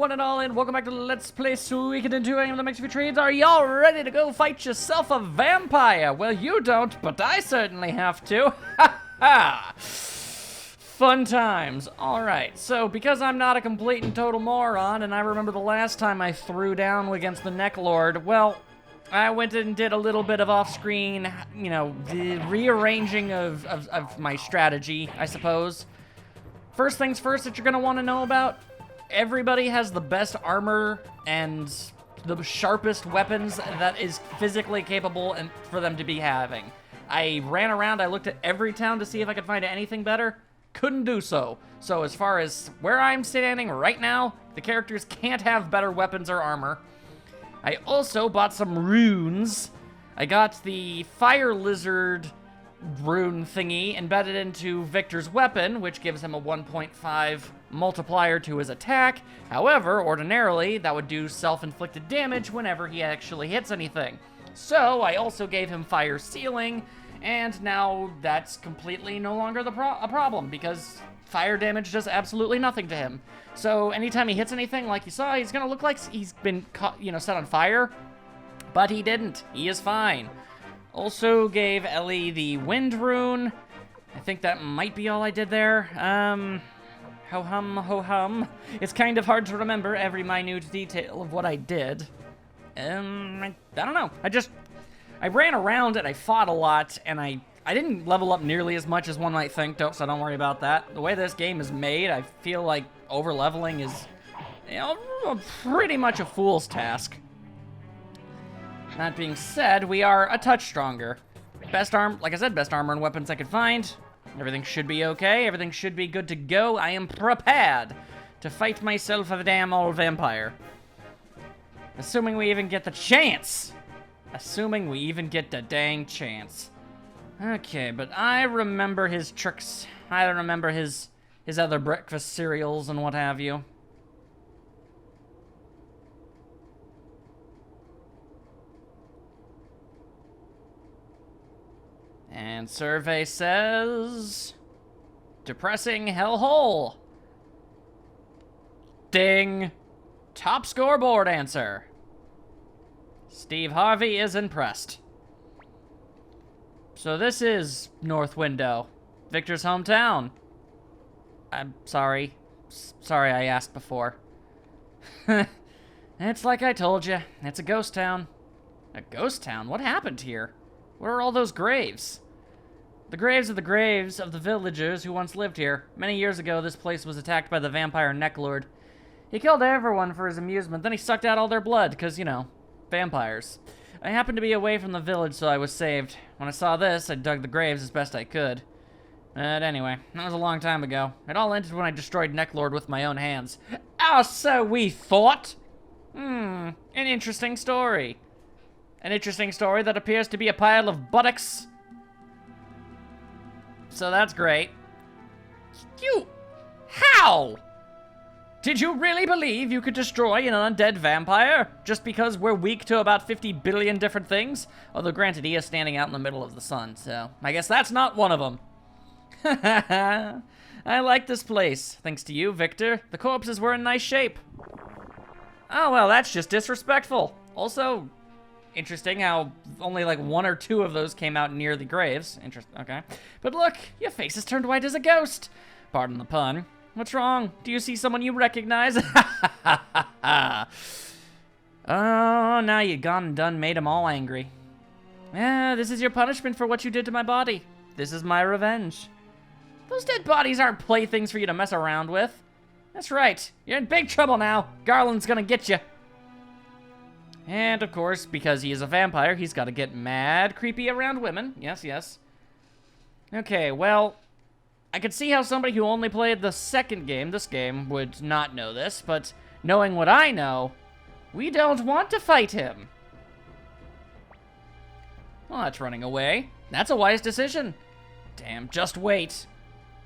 one and all, and welcome back to Let's Play Suikoden 2. I am the Mix of Trades. Are y'all ready to go fight yourself a vampire? Well, you don't, but I certainly have to. Ha ha! Fun times. Alright, so because I'm not a complete and total moron, and I remember the last time I threw down against the Neck Lord, well, I went and did a little bit of off-screen, you know, the rearranging of my strategy, I suppose. First things first that you're going to want to know about, everybody has the best armor and the sharpest weapons that is physically capable and for them to be having. I ran around, I looked at every town to see if I could find anything better. Couldn't do so. So as far as where I'm standing right now, the characters can't have better weapons or armor. I also bought some runes. I got the fire lizard rune thingy embedded into Victor's weapon, which gives him a 1.5 multiplier to his attack. However, ordinarily, that would do self-inflicted damage whenever he actually hits anything. So, I also gave him fire sealing, and now that's completely no longer a problem, because fire damage does absolutely nothing to him. So, anytime he hits anything, like you saw, he's gonna look like he's been caught, set on fire, but he didn't. He is fine. Also gave Ellie the wind rune. I think that might be all I did there. Ho-hum. It's kind of hard to remember every minute detail of what I did. I don't know. I ran around and I fought a lot, and I didn't level up nearly as much as one might think, so don't worry about that. The way this game is made, I feel like over-leveling is, pretty much a fool's task. That being said, we are a touch stronger. Like I said, best armor and weapons I could find. Everything should be okay. Everything should be good to go. I am prepared to fight myself a damn old vampire. Assuming we even get the chance. Assuming we even get the dang chance. Okay, but I remember his tricks. I remember his other breakfast cereals and what have you. And survey says, depressing hellhole. Ding. Top scoreboard answer. Steve Harvey is impressed. So this is North Window, Victor's hometown. I'm sorry. Sorry I asked before. It's like I told you. It's a ghost town. A ghost town? What happened here? What are all those graves? The graves of the villagers who once lived here. Many years ago, this place was attacked by the vampire Neck Lord. He killed everyone for his amusement, then he sucked out all their blood, because, vampires. I happened to be away from the village, so I was saved. When I saw this, I dug the graves as best I could. But anyway, that was a long time ago. It all ended when I destroyed Neck Lord with my own hands. Oh, so we thought! An interesting story. An interesting story that appears to be a pile of buttocks. So that's great. How? Did you really believe you could destroy an undead vampire just because we're weak to about 50 billion different things? Although granted, he is standing out in the middle of the sun, so I guess that's not one of them. I like this place, thanks to you, Victor. The corpses were in nice shape. Oh, well, that's just disrespectful. Also, interesting how only like 1 or 2 of those came out near the graves. Okay. But look, your face has turned white as a ghost. Pardon the pun. What's wrong? Do you see someone you recognize? Oh, now you gone and done made them all angry. This is your punishment for what you did to my body. This is my revenge. Those dead bodies aren't playthings for you to mess around with. That's right. You're in big trouble now. Garland's gonna get you. And, of course, because he is a vampire, he's got to get mad creepy around women. Yes. Okay, well, I could see how somebody who only played the second game, this game, would not know this, but knowing what I know, we don't want to fight him. Well, that's running away. That's a wise decision. Damn, just wait.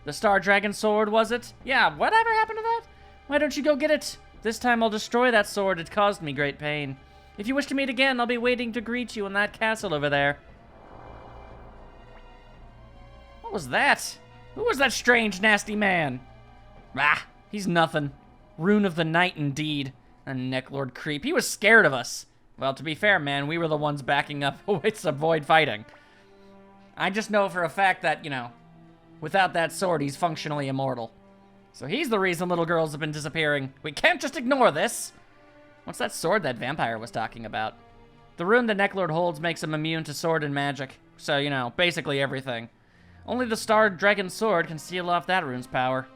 The Star Dragon sword, was it? Yeah, whatever happened to that? Why don't you go get it? This time I'll destroy that sword. It caused me great pain. If you wish to meet again, I'll be waiting to greet you in that castle over there. What was that? Who was that strange, nasty man? Ah, he's nothing. Rune of the night, indeed. A necklord creep. He was scared of us. Well, to be fair, man, we were the ones backing up to avoid fighting. I just know for a fact that, you know, without that sword, he's functionally immortal. So he's the reason little girls have been disappearing. We can't just ignore this. What's that sword that vampire was talking about? The rune the necklord holds makes him immune to sword and magic. So, you know, basically everything. Only the star dragon sword can seal off that rune's power.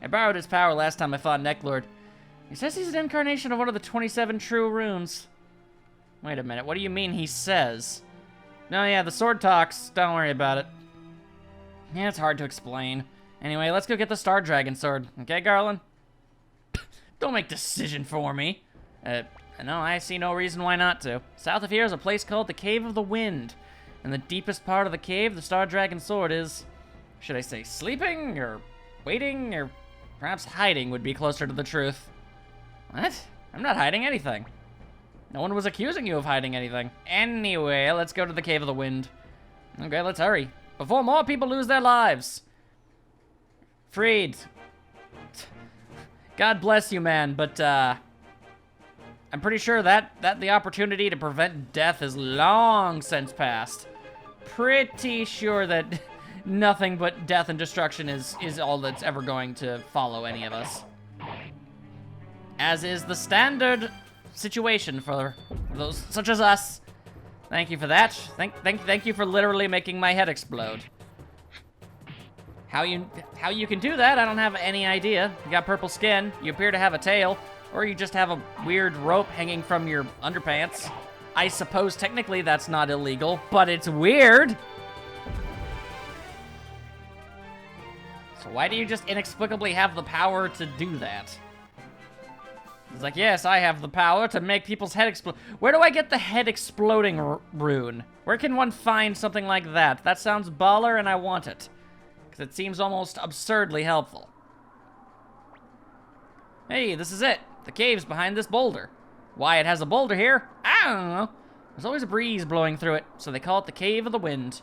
I borrowed his power last time I fought necklord. He says he's an incarnation of one of the 27 true runes. Wait a minute, what do you mean he says? No, yeah, the sword talks. Don't worry about it. Yeah, it's hard to explain. Anyway, let's go get the star dragon sword. Okay, Garland? Don't make decision for me. No, I see no reason why not to. South of here is a place called the Cave of the Wind. In the deepest part of the cave, the star dragon sword is... Should I say sleeping, or waiting, or perhaps hiding would be closer to the truth. What? I'm not hiding anything. No one was accusing you of hiding anything. Anyway, let's go to the Cave of the Wind. Okay, let's hurry. Before more people lose their lives. Freed. God bless you, man, but, I'm pretty sure that the opportunity to prevent death is long since passed. Pretty sure that nothing but death and destruction is all that's ever going to follow any of us. As is the standard situation for those such as us. Thank you for that. Thank you for literally making my head explode. How you can do that, I don't have any idea. You got purple skin, you appear to have a tail, or you just have a weird rope hanging from your underpants. I suppose technically that's not illegal, but it's weird. So why do you just inexplicably have the power to do that? It's like, yes, I have the power to make people's head explode. Where do I get the head exploding rune? Where can one find something like that? That sounds baller and I want it. Because it seems almost absurdly helpful. Hey, this is it. The cave's behind this boulder. Why it has a boulder here? I don't know. There's always a breeze blowing through it, so they call it the Cave of the Wind.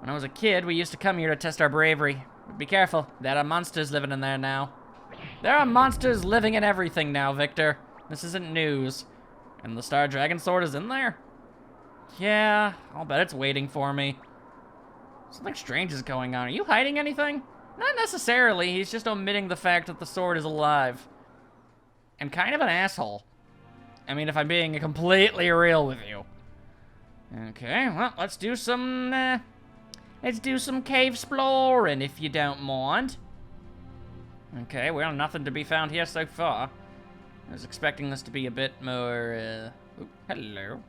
When I was a kid, we used to come here to test our bravery. But be careful, there are monsters living in there now. There are monsters living in everything now, Victor. This isn't news. And the Star Dragon Sword is in there? Yeah, I'll bet it's waiting for me. Something strange is going on. Are you hiding anything? Not necessarily, he's just omitting the fact that the sword is alive. And kind of an asshole. I mean, if I'm being completely real with you. Okay, well, let's do some cave exploring, if you don't mind. Okay, well, nothing to be found here so far. I was expecting this to be a bit more, hello.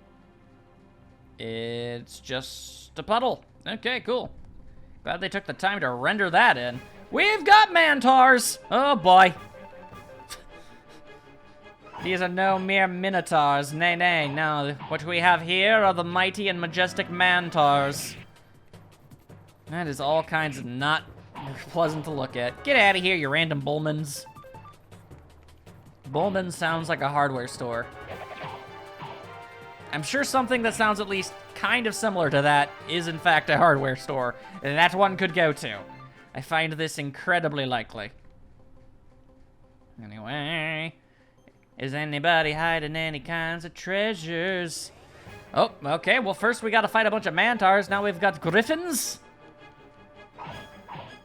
It's just a puddle. Okay, cool. Glad they took the time to render that in. We've got Mantars! Oh boy. These are no mere minotaurs. Nay, nay, no. What we have here are the mighty and majestic Mantars. That is all kinds of not pleasant to look at. Get out of here, you random Bullmans. Bullman sounds like a hardware store. I'm sure something that sounds at least kind of similar to that is in fact a hardware store, and that one could go to. I find this incredibly likely. Anyway, is anybody hiding any kinds of treasures? Oh, okay, well first we gotta fight a bunch of Mantars, now we've got Griffins?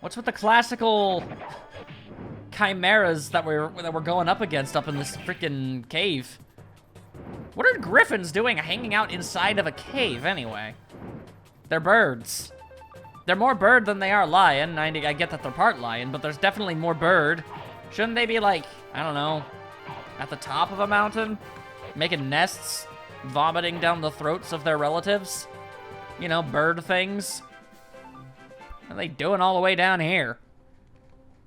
What's with the classical chimeras that we're going up against up in this freaking cave? What are Griffins doing hanging out inside of a cave, anyway? They're birds. They're more bird than they are lion. I get that they're part lion, but there's definitely more bird. Shouldn't they be, like, I don't know, at the top of a mountain? Making nests? Vomiting down the throats of their relatives? You know, bird things? What are they doing all the way down here?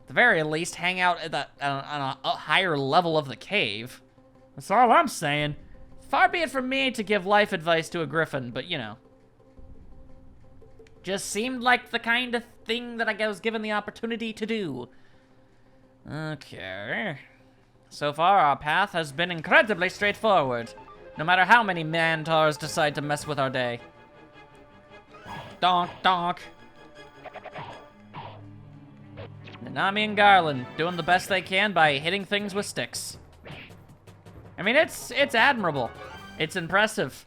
At the very least, hang out at on a higher level of the cave. That's all I'm saying. Far be it from me to give life advice to a griffin, but you know. Just seemed like the kind of thing that I was given the opportunity to do. Okay. So far, our path has been incredibly straightforward. No matter how many Mantars decide to mess with our day. Donk, donk. Nanami and Garland doing the best they can by hitting things with sticks. I mean, it's admirable. It's impressive.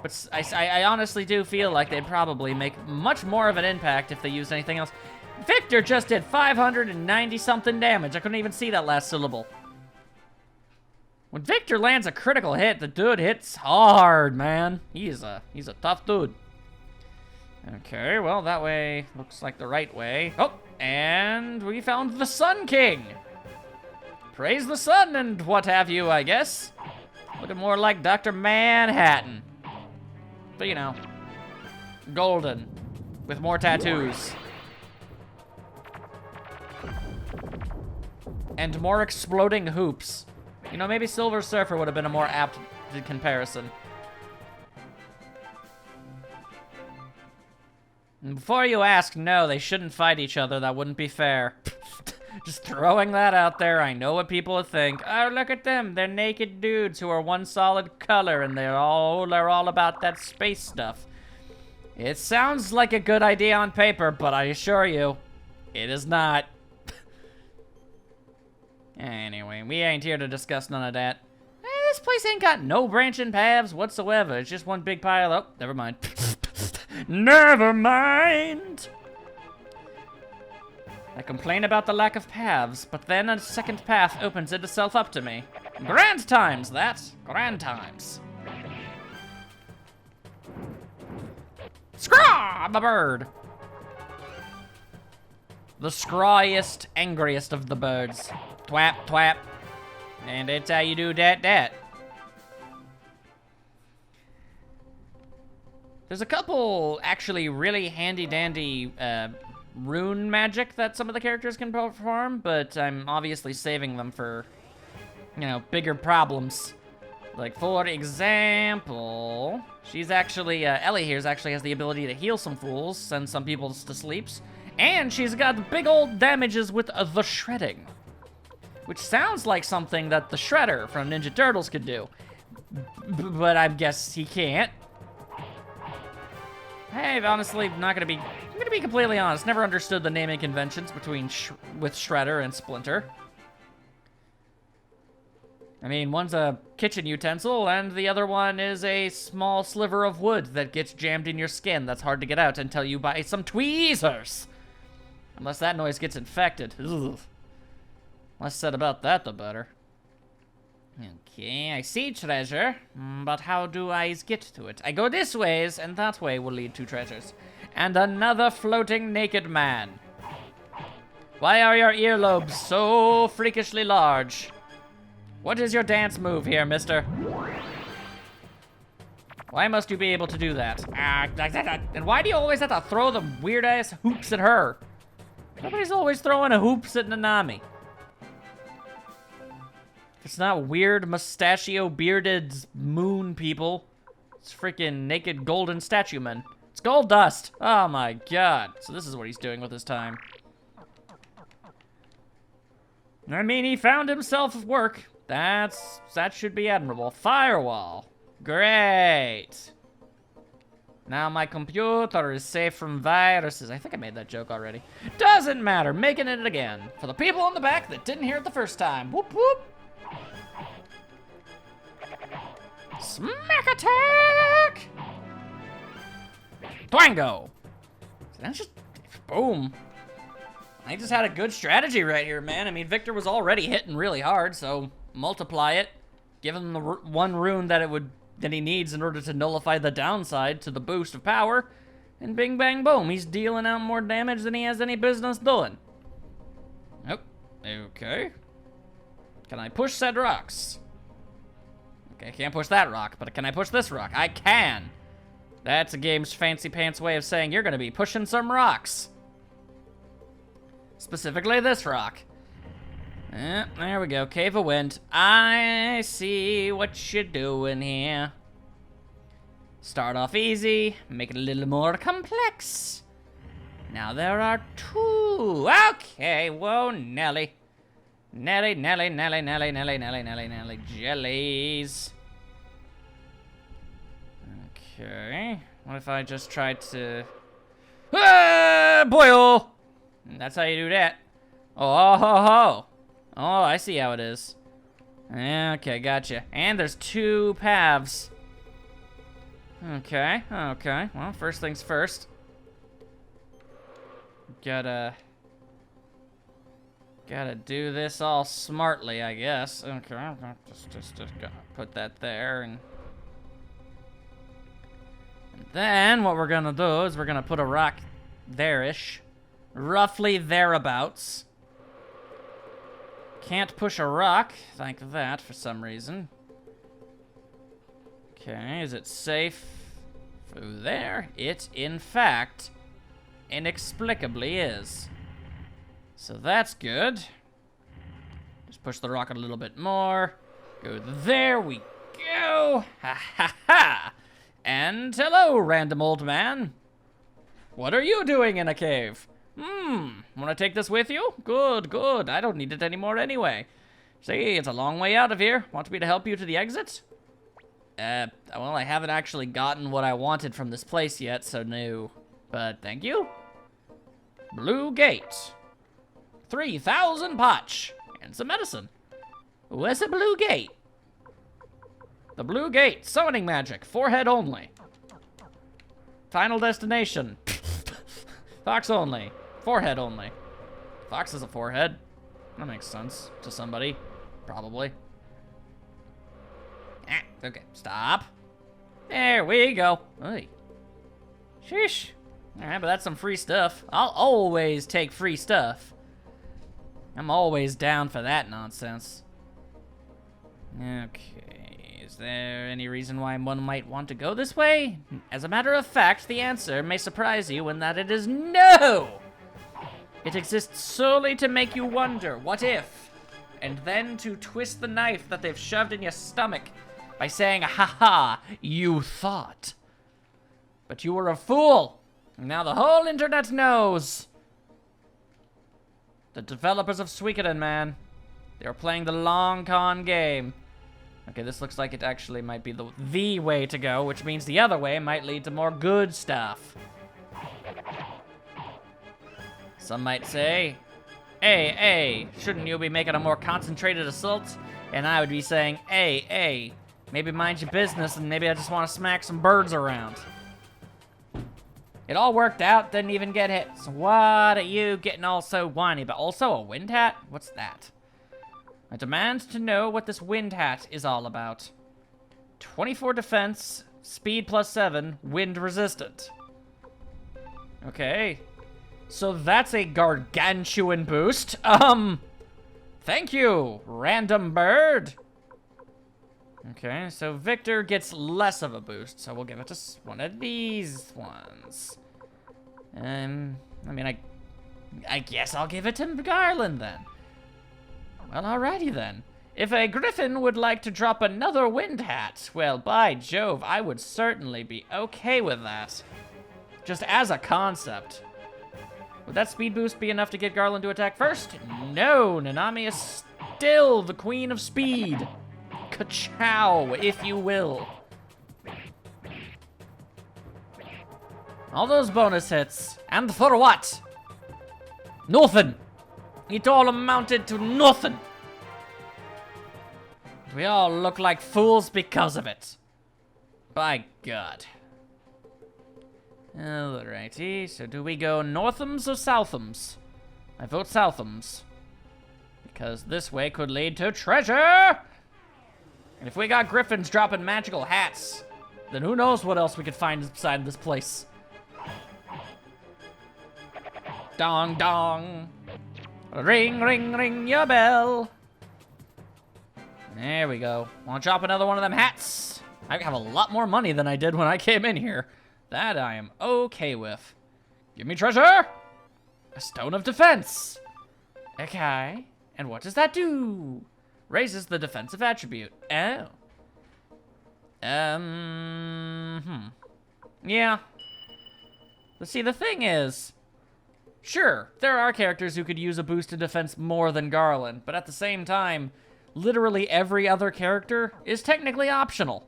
But I honestly do feel like they'd probably make much more of an impact if they used anything else. Victor just did 590-something damage. I couldn't even see that last syllable. When Victor lands a critical hit, the dude hits hard, man. He's a tough dude. Okay, well, that way looks like the right way. Oh, and we found the Sun King. Praise the sun and what have you, I guess. Looking more like Dr. Manhattan. But, you know, golden with more tattoos. And more exploding hoops. You know, maybe Silver Surfer would have been a more apt comparison. And before you ask, no, they shouldn't fight each other. That wouldn't be fair. Just throwing that out there. I know what people would think. Oh, look at them. They're naked dudes who are one solid color, and they're all about that space stuff. It sounds like a good idea on paper, but I assure you, it is not. Anyway, we ain't here to discuss none of that. This place ain't got no branching paths whatsoever. It's just one big pile. Oh, never mind. Never mind. I complain about the lack of paths, but then a second path opens itself up to me. Grand times, that. Grand times. Scraw! I'm a bird. The scrawliest, angriest of the birds. Twap, twap. And it's how you do dat. There's a couple actually really handy-dandy rune magic that some of the characters can perform, but I'm obviously saving them for, you know, bigger problems. Like, for example, she's actually, Ellie here actually has the ability to heal some fools, send some people to sleeps, and she's got big old damages with the shredding, which sounds like something that the Shredder from Ninja Turtles could do, but I guess he can't. Hey, honestly, I'm gonna be completely honest. Never understood the naming conventions between with Shredder and Splinter. I mean, one's a kitchen utensil, and the other one is a small sliver of wood that gets jammed in your skin that's hard to get out until you buy some tweezers. Unless that noise gets infected. Ugh. Less said about that, the better. Okay, I see treasure, but how do I get to it? I go this ways, and that way will lead to treasures. And another floating naked man. Why are your earlobes so freakishly large? What is your dance move here, mister? Why must you be able to do that? And why do you always have to throw the weird-ass hoops at her? Nobody's always throwing a hoops at Nanami. It's not weird, mustachio-bearded moon people. It's freaking naked golden statue men. It's gold dust. Oh my god. So this is what he's doing with his time. I mean, he found himself work. That should be admirable. Firewall. Great. Now my computer is safe from viruses. I think I made that joke already. Doesn't matter. Making it again. For the people in the back that didn't hear it the first time. Whoop whoop. Smack attack! Twango! That's just, boom. I just had a good strategy right here, man. I mean, Victor was already hitting really hard, so multiply it. Give him the one rune that he needs in order to nullify the downside to the boost of power. And bing, bang, boom. He's dealing out more damage than he has any business doing. Oh, okay. Can I push said rocks? Okay, I can't push that rock, but can I push this rock? I can. That's a game's fancy pants way of saying you're gonna be pushing some rocks. Specifically this rock. There we go, Cave of Wind. I see what you're doing here. Start off easy, make it a little more complex. Now there are two. Okay, whoa, Nelly. Nelly, jellies. Okay, what if I just tried to... Ah, boil! That's how you do that. Oh, ho, ho. Oh, I see how it is. Okay, gotcha. And there's 2 paths. Okay, okay. Well, first things first. Gotta do this all smartly, I guess. Okay, just gotta put that there, and then what we're gonna do is we're gonna put a rock there-ish, roughly thereabouts. Can't push a rock like that for some reason. Okay, is it safe through there? It, in fact, inexplicably is. So that's good. Just push the rock a little bit more. Go there we go. Ha ha ha. And hello, random old man. What are you doing in a cave? Wanna take this with you? Good, good. I don't need it anymore anyway. See, it's a long way out of here. Want me to help you to the exit? Well, I haven't actually gotten what I wanted from this place yet, so no. But thank you. Blue gate. 3,000 potch. And some medicine. Where's the blue gate? The blue gate. Summoning magic. Forehead only. Final destination. Fox only. Forehead only. Fox has a forehead. That makes sense to somebody. Probably. Okay, stop. There we go. Hey. Sheesh. Alright, but that's some free stuff. I'll always take free stuff. I'm always down for that nonsense. Okay, is there any reason why one might want to go this way? As a matter of fact, the answer may surprise you in that it is no! It exists solely to make you wonder, what if? And then to twist the knife that they've shoved in your stomach by saying, haha, you thought. But you were a fool. And now the whole internet knows. The developers of Suikoden, man. They were playing the long con game. Okay, this looks like it actually might be the way to go, which means the other way might lead to more good stuff. Some might say, hey, shouldn't you be making a more concentrated assault? And I would be saying, hey, maybe mind your business, and maybe I just want to smack some birds around. It all worked out, didn't even get hit. So what are you getting all so whiny? But also a wind hat? What's that? I demand to know what this wind hat is all about. 24 defense, speed +7, wind resistant. Okay. So that's a gargantuan boost. Thank you, random bird. Okay, so Victor gets less of a boost, so we'll give it to one of these ones. I mean, I guess I'll give it to Garland then. Well, alrighty then. If a griffin would like to drop another wind hat, well, by Jove, I would certainly be okay with that. Just as a concept. Would that speed boost be enough to get Garland to attack first? No, Nanami is still the queen of speed. Ka-chow, if you will. All those bonus hits. And for what? Nothing. It all amounted to nothing. We all look like fools because of it. By God. Alrighty, so do we go Northams or Southams? I vote Southams. Because this way could lead to treasure! And if we got griffins dropping magical hats, then who knows what else we could find inside this place. Dong dong. Ring, ring, ring your bell. There we go. Wanna drop another one of them hats? I have a lot more money than I did when I came in here. That I am okay with. Give me treasure! A stone of defense. Okay. And what does that do? Raises the defensive attribute. Oh. Yeah. But see, the thing is, sure, there are characters who could use a boost in defense more than Garland, but at the same time, literally every other character is technically optional.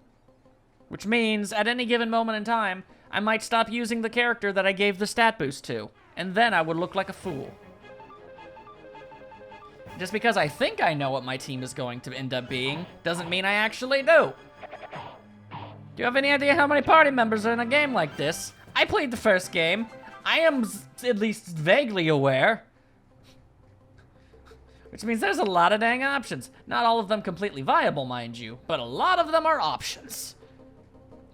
Which means, at any given moment in time, I might stop using the character that I gave the stat boost to, and then I would look like a fool. just because I think I know what my team is going to end up being, doesn't mean I actually do. Do you have any idea how many party members are in a game like this? I played the first game. I am at least vaguely aware. Which means there's a lot of dang options. Not all of them completely viable, mind you, but a lot of them are options.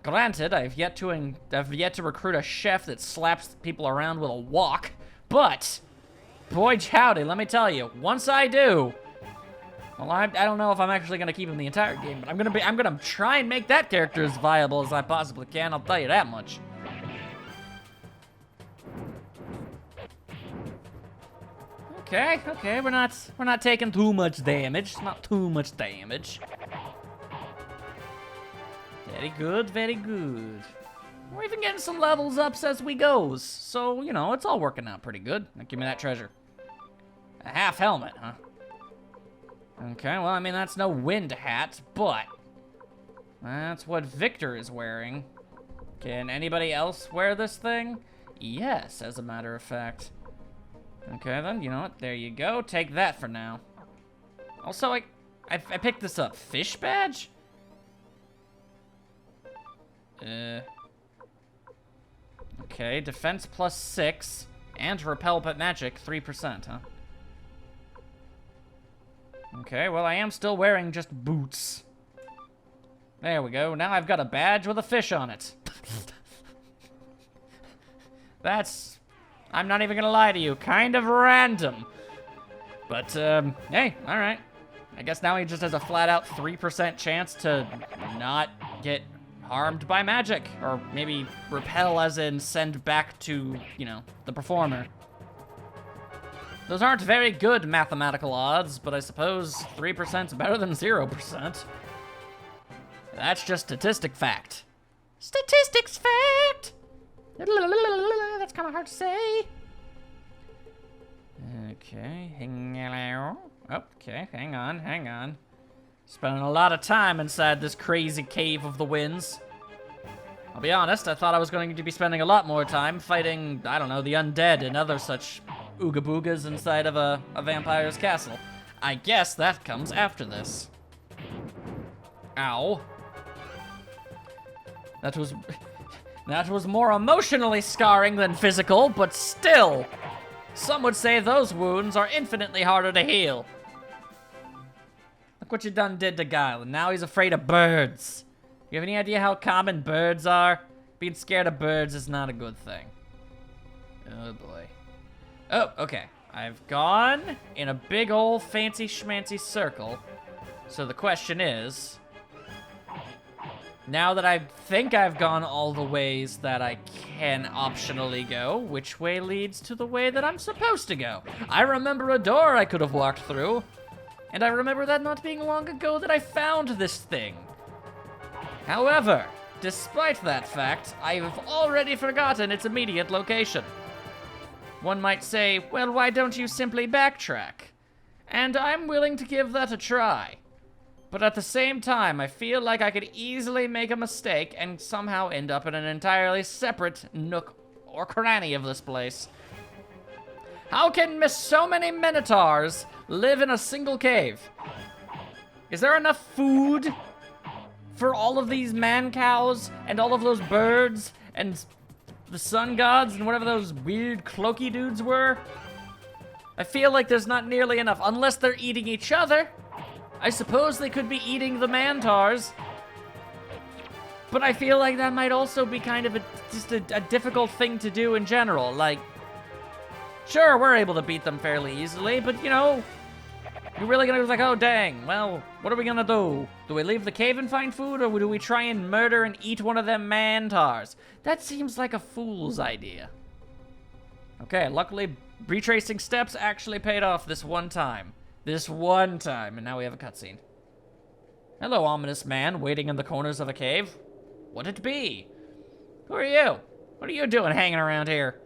Granted, I've yet to recruit a chef that slaps people around with a wok, but boy howdy, let me tell you, once I do, well, I don't know if I'm actually gonna keep him the entire game, but I'm gonna try and make that character as viable as I possibly can. I'll tell you that much. Okay, we're not taking too much damage. Not too much damage. Very good, very good. We're even getting some levels ups as we goes, so you know it's all working out pretty good. Now give me that treasure. A half helmet, huh? Okay, well, I mean, that's no wind hat, but that's what Victor is wearing. Can anybody else wear this thing? Yes, as a matter of fact. Okay, then, you know what? There you go. Take that for now. Also, I picked this up. Fish badge? Okay, defense plus 6, and repel but magic 3%, huh? Okay, well, I am still wearing just boots. There we go. Now I've got a badge with a fish on it. That's, I'm not even gonna lie to you, kind of random. But, hey, alright. I guess now he just has a flat-out 3% chance to not get harmed by magic. Or maybe repel as in send back to, you know, the performer. Those aren't very good mathematical odds, but I suppose 3% is better than 0%. That's just statistic fact. Statistics fact! That's kind of hard to say. Okay, hang on. Spending a lot of time inside this crazy cave of the winds. I'll be honest, I thought I was going to be spending a lot more time fighting, I don't know, the undead and other such ooga boogas inside of a vampire's castle. I guess that comes after this. Ow. That was more emotionally scarring than physical, but still. Some would say those wounds are infinitely harder to heal. Look what you done did to Guile, and now he's afraid of birds. You have any idea how common birds are? Being scared of birds is not a good thing. Oh boy. Oh, okay. I've gone in a big old fancy schmancy circle. So the question is, now that I think I've gone all the ways that I can optionally go, which way leads to the way that I'm supposed to go? I remember a door I could have walked through, and I remember that not being long ago that I found this thing. However, despite that fact, I've already forgotten its immediate location. One might say, well, why don't you simply backtrack? And I'm willing to give that a try. But at the same time, I feel like I could easily make a mistake and somehow end up in an entirely separate nook or cranny of this place. How can so many minotaurs live in a single cave? Is there enough food for all of these man-cows and all of those birds and the sun gods and whatever those weird cloaky dudes were? I feel like there's not nearly enough, unless they're eating each other. I suppose they could be eating the mantars. But I feel like that might also be kind of just a difficult thing to do in general. Like, sure, we're able to beat them fairly easily, but you know, you're really gonna be like, oh dang, well, what are we gonna do? Do we leave the cave and find food, or do we try and murder and eat one of them mantars? That seems like a fool's idea. Okay, luckily, retracing steps actually paid off this one time. This one time, and now we have a cutscene. Hello, ominous man waiting in the corners of a cave. What'd it be? Who are you? What are you doing hanging around here?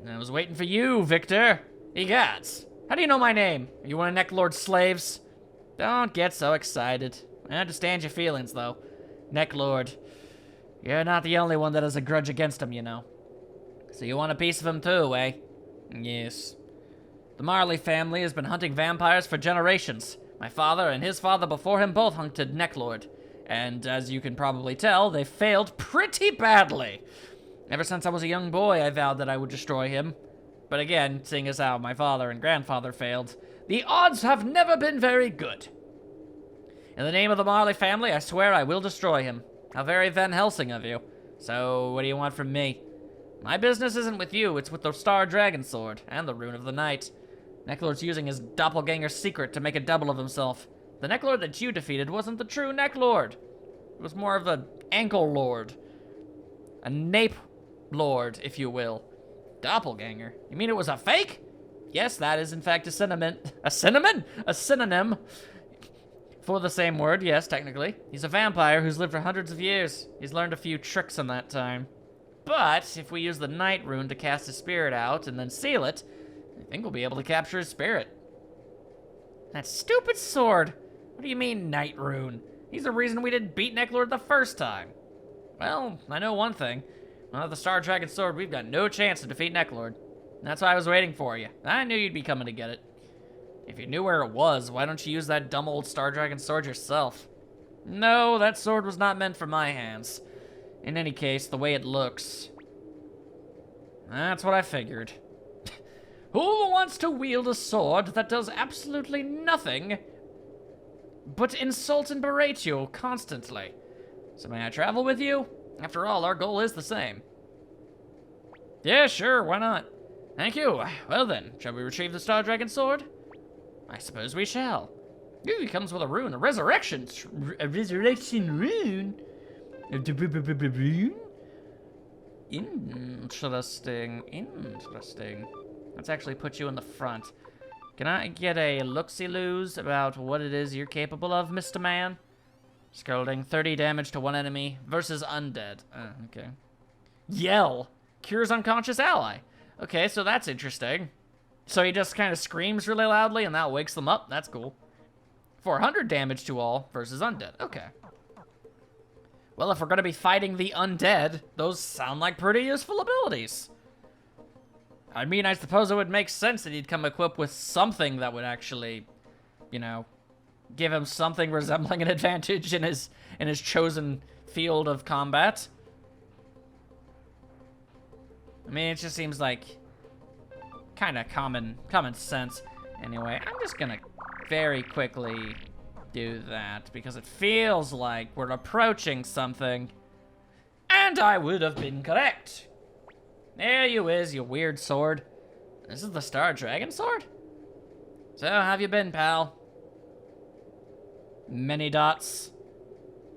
I was waiting for you, Victor. Egots. How do you know my name? Are you one of Necklord's slaves? Don't get so excited. I understand your feelings, though. Necklord, you're not the only one that has a grudge against him, you know. So you want a piece of him too, eh? Yes. The Marley family has been hunting vampires for generations. My father and his father before him both hunted Necklord. And as you can probably tell, they failed pretty badly. Ever since I was a young boy, I vowed that I would destroy him. But again, seeing as how my father and grandfather failed, the odds have never been very good. In the name of the Marley family, I swear I will destroy him. How very Van Helsing of you. So, what do you want from me? My business isn't with you, it's with the Star Dragon Sword and the Rune of the Night. Necklord's using his doppelganger's secret to make a double of himself. The Necklord that you defeated wasn't the true Necklord. It was more of an ankle lord. A nape lord, if you will. Doppelganger? You mean it was a fake? Yes, that is in fact a synonym. A synonym? A synonym for the same word, yes, technically. He's a vampire who's lived for hundreds of years. He's learned a few tricks in that time. But if we use the Night Rune to cast his spirit out and then seal it, I think we'll be able to capture his spirit. That stupid sword! What do you mean, Night Rune? He's the reason we didn't beat Necklord the first time. Well, I know one thing. Without the Star Dragon Sword, we've got no chance to defeat Necklord. That's why I was waiting for you. I knew you'd be coming to get it. If you knew where it was, why don't you use that dumb old Star Dragon Sword yourself? No, that sword was not meant for my hands. In any case, the way it looks... That's what I figured. Who wants to wield a sword that does absolutely nothing but insult and berate you constantly? So may I travel with you? After all, our goal is the same. Yeah, sure, why not? Thank you. Well then, shall we retrieve the Star Dragon Sword? I suppose we shall. Ooh, he comes with a rune, a resurrection rune? Interesting. Let's actually put you in the front. Can I get a look-see-loos about what it is you're capable of, Mr. Man? Scalding 30 damage to one enemy versus undead. Okay. Yell. Cures unconscious ally. Okay, so that's interesting. So he just kind of screams really loudly and that wakes them up. That's cool. 400 damage to all versus undead. Okay. Well, if we're going to be fighting the undead, those sound like pretty useful abilities. I mean, I suppose it would make sense that he'd come equipped with something that would actually, you know, give him something resembling an advantage in his chosen field of combat. I mean, it just seems like kind of common sense. Anyway, I'm just gonna very quickly do that because it feels like we're approaching something. And I would have been correct. There you is, you weird sword. This is the Star Dragon Sword? So, how have you been, pal? Many dots.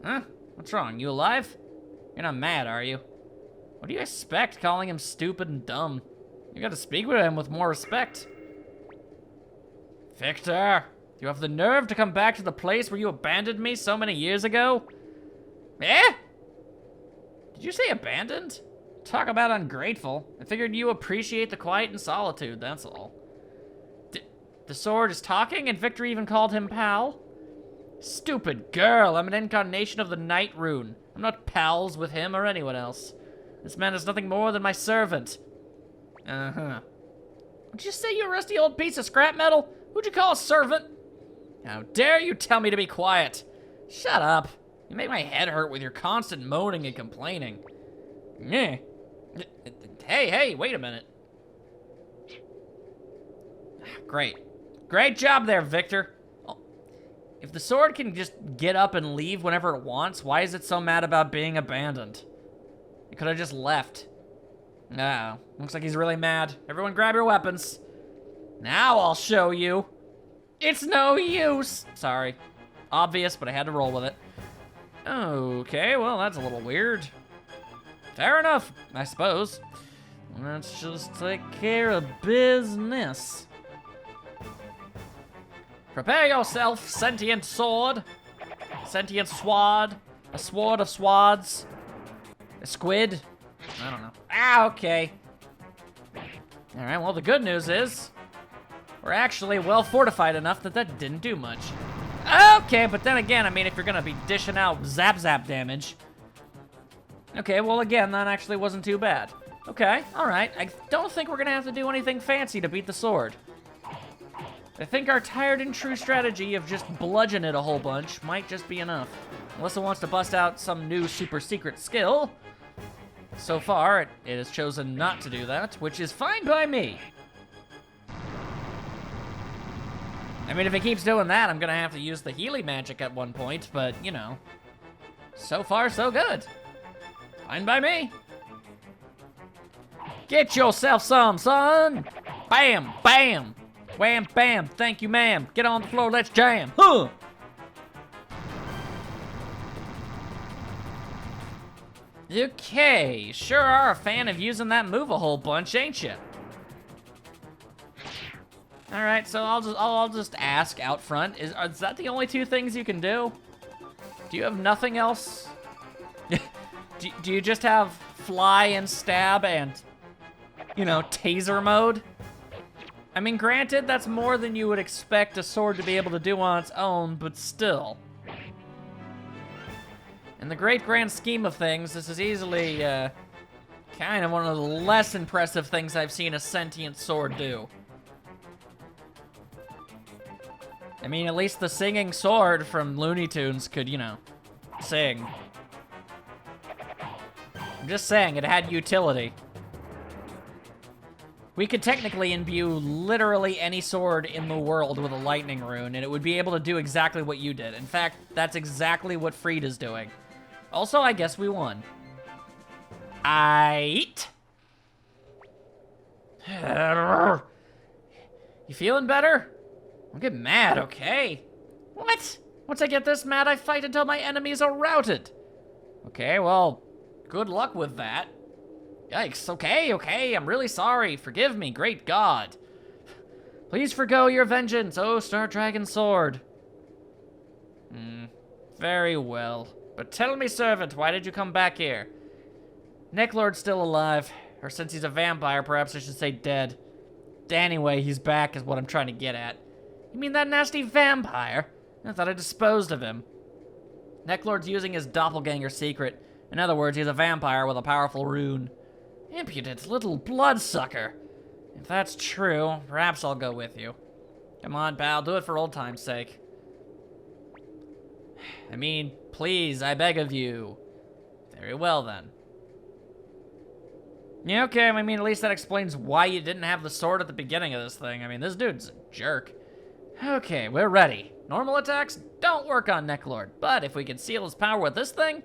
Huh? What's wrong? You alive? You're not mad, are you? What do you expect, calling him stupid and dumb? You gotta speak with him with more respect. Victor, you have the nerve to come back to the place where you abandoned me so many years ago? Eh? Did you say abandoned? Talk about ungrateful. I figured you appreciate the quiet and solitude, that's all. The sword is talking and Victor even called him pal? Stupid girl, I'm an incarnation of the Night Rune. I'm not pals with him or anyone else. This man is nothing more than my servant. Uh-huh. Did you say you rusty old piece of scrap metal? Who'd you call a servant? How dare you tell me to be quiet? Shut up. You make my head hurt with your constant moaning and complaining. Yeah. Hey, wait a minute. Great. Great job there, Victor. If the sword can just get up and leave whenever it wants, why is it so mad about being abandoned? It could have just left. Oh, looks like he's really mad. Everyone grab your weapons. Now I'll show you. It's no use. Sorry. Obvious, but I had to roll with it. Okay, well, that's a little weird. Fair enough, I suppose. Let's just take care of business. Prepare yourself, sentient sword. Sentient sword. A sword of swads. A squid. I don't know. Ah, okay. Alright, well, the good news is we're actually well fortified enough that didn't do much. Okay, but then again, I mean, if you're gonna be dishing out zap damage. Okay, well, again, that actually wasn't too bad. Okay, alright. I don't think we're gonna have to do anything fancy to beat the sword. I think our tired and true strategy of just bludgeon it a whole bunch might just be enough. Unless it wants to bust out some new super secret skill. So far, it has chosen not to do that, which is fine by me. I mean, if it keeps doing that, I'm gonna have to use the Healy magic at one point, but, you know. So far, so good. Fine by me. Get yourself some, son! Bam, bam! Wham, bam, thank you, ma'am. Get on the floor, let's jam. Huh! Okay, sure are a fan of using that move a whole bunch, ain't you? All right, so I'll just ask out front. Is that the only two things you can do? Do you have nothing else? do you just have fly and stab and, you know, taser mode? I mean, granted, that's more than you would expect a sword to be able to do on its own, but still. In the great grand scheme of things, this is easily, kind of one of the less impressive things I've seen a sentient sword do. I mean, at least the singing sword from Looney Tunes could, you know, sing. I'm just saying, it had utility. We could technically imbue literally any sword in the world with a lightning rune, and it would be able to do exactly what you did. In fact, that's exactly what Frieda's doing. Also, I guess we won. Aight. You feeling better? Don't get mad, okay? What? Once I get this mad, I fight until my enemies are routed. Okay, well, good luck with that. Yikes, okay, I'm really sorry. Forgive me, great God. Please forgo your vengeance, oh Star Dragon Sword. Very well. But tell me, servant, why did you come back here? Necklord's still alive. Or since he's a vampire, perhaps I should say dead. Anyway, he's back is what I'm trying to get at. You mean that nasty vampire? I thought I disposed of him. Necklord's using his doppelganger secret. In other words, he's a vampire with a powerful rune. Impudent little bloodsucker. If that's true, perhaps I'll go with you. Come on, pal, do it for old time's sake. I mean, please, I beg of you. Very well, then. Yeah, okay, I mean, at least that explains why you didn't have the sword at the beginning of this thing. I mean, this dude's a jerk. Okay, we're ready. Normal attacks don't work on Necklord, but if we can seal his power with this thing...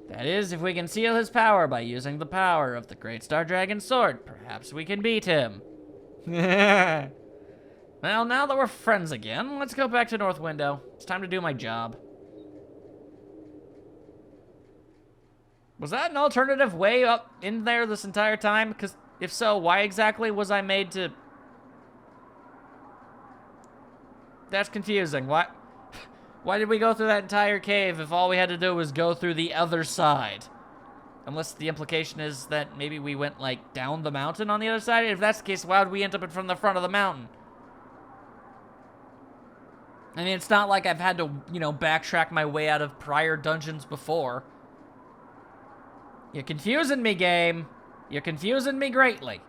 That is, if we can seal his power by using the power of the Great Star Dragon Sword, perhaps we can beat him. Well, now that we're friends again, let's go back to North Window. It's time to do my job. Was that an alternative way up in there this entire time? Because if so, why exactly was I made to... That's confusing. Why did we go through that entire cave if all we had to do was go through the other side? Unless the implication is that maybe we went, like, down the mountain on the other side? If that's the case, why would we end up from the front of the mountain? I mean, it's not like I've had to, you know, backtrack my way out of prior dungeons before. You're confusing me, game. You're confusing me greatly.